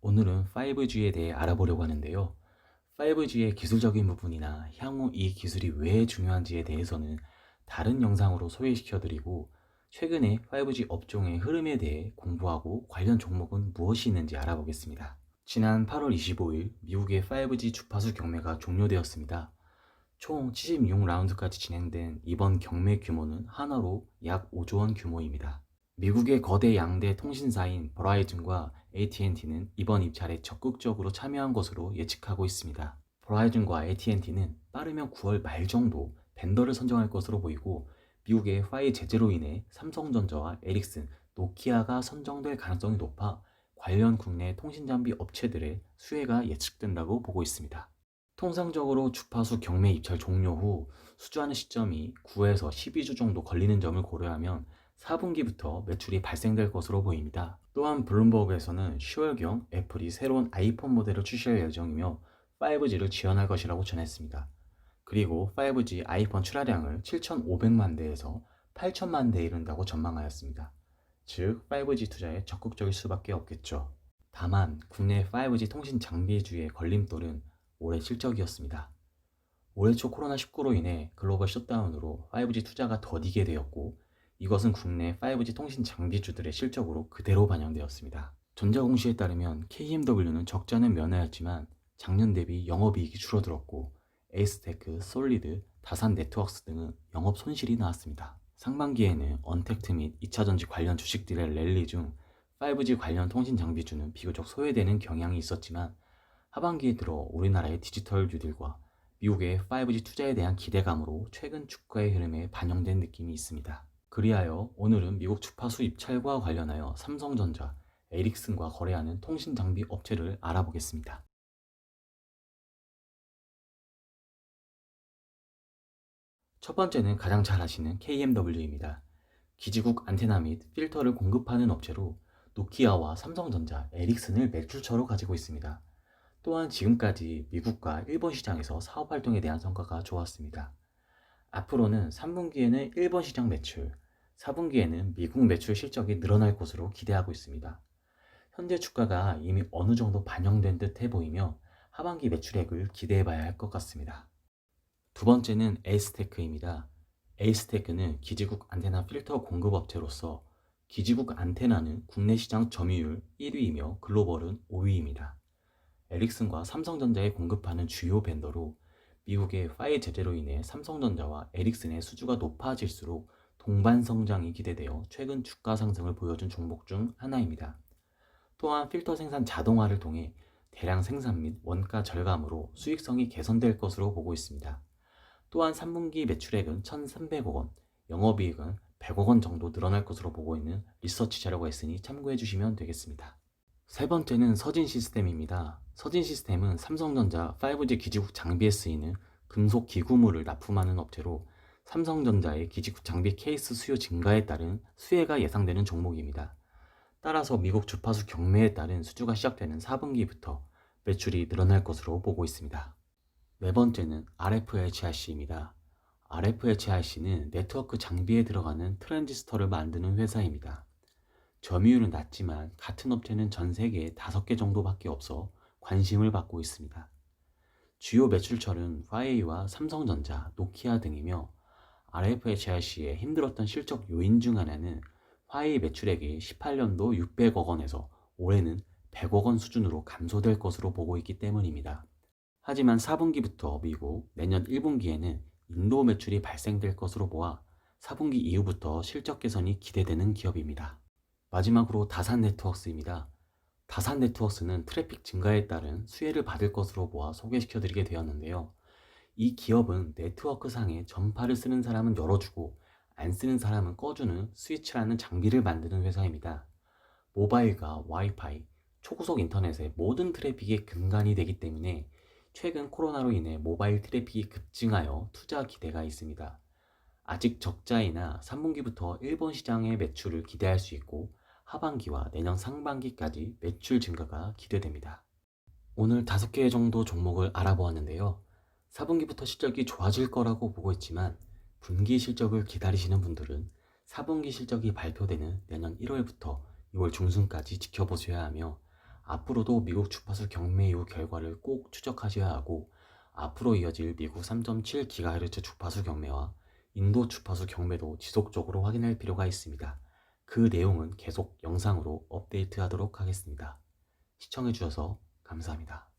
오늘은 5G에 대해 알아보려고 하는데요. 5G의 기술적인 부분이나 향후 이 기술이 왜 중요한지에 대해서는 다른 영상으로 소개시켜드리고, 최근에 5G 업종의 흐름에 대해 공부하고 관련 종목은 무엇이 있는지 알아보겠습니다. 지난 8월 25일 미국의 5G 주파수 경매가 종료되었습니다. 총 76라운드까지 진행된 이번 경매 규모는 하나로 약 5조 원 규모입니다. 미국의 거대 양대 통신사인 버라이즌과 AT&T는 이번 입찰에 적극적으로 참여한 것으로 예측하고 있습니다. 버라이즌과 AT&T는 빠르면 9월 말 정도 벤더를 선정할 것으로 보이고, 미국의 화웨이 제재로 인해 삼성전자와 에릭슨, 노키아가 선정될 가능성이 높아 관련 국내 통신장비 업체들의 수혜가 예측된다고 보고 있습니다. 통상적으로 주파수 경매 입찰 종료 후 수주하는 시점이 9에서 12주 정도 걸리는 점을 고려하면 4분기부터 매출이 발생될 것으로 보입니다. 또한 블룸버그에서는 10월경 애플이 새로운 아이폰 모델을 출시할 예정이며 5G를 지원할 것이라고 전했습니다. 그리고 5G 아이폰 출하량을 7,500만 대에서 8,000만 대에 이른다고 전망하였습니다. 즉 5G 투자에 적극적일 수밖에 없겠죠. 다만 국내 5G 통신 장비주의 걸림돌은 올해 실적이었습니다. 올해 초 코로나19로 인해 글로벌 셧다운으로 5G 투자가 더디게 되었고, 이것은 국내 5G 통신 장비주들의 실적으로 그대로 반영되었습니다. 전자공시에 따르면 KMW는 적자는 면하였지만 작년 대비 영업이익이 줄어들었고, 에이스테크, 솔리드, 다산 네트워크스 등은 영업 손실이 나왔습니다. 상반기에는 언택트 및 2차전지 관련 주식들의 랠리 중 5G 관련 통신 장비주는 비교적 소외되는 경향이 있었지만, 하반기에 들어 우리나라의 디지털 뉴딜과 미국의 5G 투자에 대한 기대감으로 최근 주가의 흐름에 반영된 느낌이 있습니다. 그리하여 오늘은 미국 주파수 입찰과 관련하여 삼성전자, 에릭슨과 거래하는 통신 장비 업체를 알아보겠습니다. 첫 번째는 가장 잘 아시는 KMW입니다. 기지국 안테나 및 필터를 공급하는 업체로 노키아와 삼성전자, 에릭슨을 매출처로 가지고 있습니다. 또한 지금까지 미국과 일본 시장에서 사업 활동에 대한 성과가 좋았습니다. 앞으로는 3분기에는 일본 시장 매출, 4분기에는 미국 매출 실적이 늘어날 것으로 기대하고 있습니다. 현재 주가가 이미 어느 정도 반영된 듯 해 보이며 하반기 매출액을 기대해 봐야 할 것 같습니다. 두 번째는 에이스테크입니다. 에이스테크는 기지국 안테나 필터 공급 업체로서 기지국 안테나는 국내 시장 점유율 1위이며 글로벌은 5위입니다. 에릭슨과 삼성전자에 공급하는 주요 벤더로 미국의 화웨이 제재로 인해 삼성전자와 에릭슨의 수주가 높아질수록 동반 성장이 기대되어 최근 주가 상승을 보여준 종목 중 하나입니다. 또한 필터 생산 자동화를 통해 대량 생산 및 원가 절감으로 수익성이 개선될 것으로 보고 있습니다. 또한 3분기 매출액은 1,300억 원, 영업이익은 100억 원 정도 늘어날 것으로 보고 있는 리서치 자료가 있으니 참고해 주시면 되겠습니다. 세 번째는 서진 시스템입니다. 서진 시스템은 삼성전자 5G 기지국 장비에 쓰이는 금속 기구물을 납품하는 업체로 삼성전자의 기지국 장비 케이스 수요 증가에 따른 수혜가 예상되는 종목입니다. 따라서 미국 주파수 경매에 따른 수주가 시작되는 4분기부터 매출이 늘어날 것으로 보고 있습니다. 네 번째는 RFHIC입니다. RFHIC는 네트워크 장비에 들어가는 트랜지스터를 만드는 회사입니다. 점유율은 낮지만 같은 업체는 전 세계에 5개 정도밖에 없어 관심을 받고 있습니다. 주요 매출처는 화웨이와 삼성전자, 노키아 등이며, RFHIC의 힘들었던 실적 요인 중 하나는 화웨이 매출액이 18년도 600억 원에서 올해는 100억 원 수준으로 감소될 것으로 보고 있기 때문입니다. 하지만 4분기부터 미국, 내년 1분기에는 인도 매출이 발생될 것으로 보아 4분기 이후부터 실적 개선이 기대되는 기업입니다. 마지막으로 다산 네트워크스입니다. 다산 네트워크스는 트래픽 증가에 따른 수혜를 받을 것으로 보아 소개시켜드리게 되었는데요. 이 기업은 네트워크 상에 전파를 쓰는 사람은 열어주고 안 쓰는 사람은 꺼주는 스위치라는 장비를 만드는 회사입니다. 모바일과 와이파이, 초고속 인터넷의 모든 트래픽의 근간이 되기 때문에 최근 코로나로 인해 모바일 트래픽이 급증하여 투자 기대가 있습니다. 아직 적자이나 3분기부터 일본 시장의 매출을 기대할 수 있고, 하반기와 내년 상반기까지 매출 증가가 기대됩니다. 오늘 5개 정도 종목을 알아보았는데요. 4분기부터 실적이 좋아질 거라고 보고 있지만, 분기 실적을 기다리시는 분들은 4분기 실적이 발표되는 내년 1월부터 6월 중순까지 지켜보셔야 하며, 앞으로도 미국 주파수 경매 이후 결과를 꼭 추적하셔야 하고, 앞으로 이어질 미국 3.7GHz 주파수 경매와 인도 주파수 경매도 지속적으로 확인할 필요가 있습니다. 그 내용은 계속 영상으로 업데이트하도록 하겠습니다. 시청해주셔서 감사합니다.